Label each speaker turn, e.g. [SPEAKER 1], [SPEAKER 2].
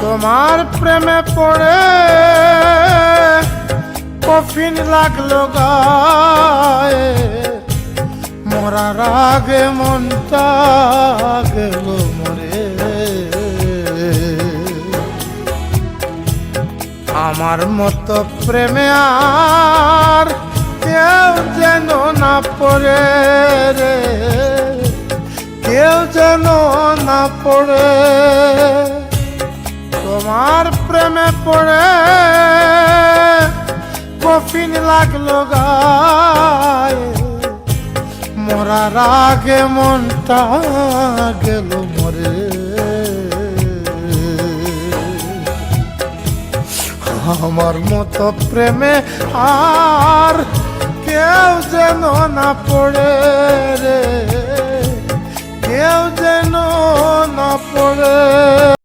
[SPEAKER 1] তোমার প্রেমে পড়ে কফিন লাগলো গায়ে, মরার আগে মনটা গেল মরে। আমার মতো প্রেমে আর কেউ যেন না পড়ে রে, কেউ যেন না পড়ে। তোমার প্রেমে পড়ে কফিন লাগলো গায়ে, মরার আগে মনটা গেল মরে। আমার মতো প্রেমে আর কেউ যেন না পড়ে রে, কেউ যেন না পড়ে।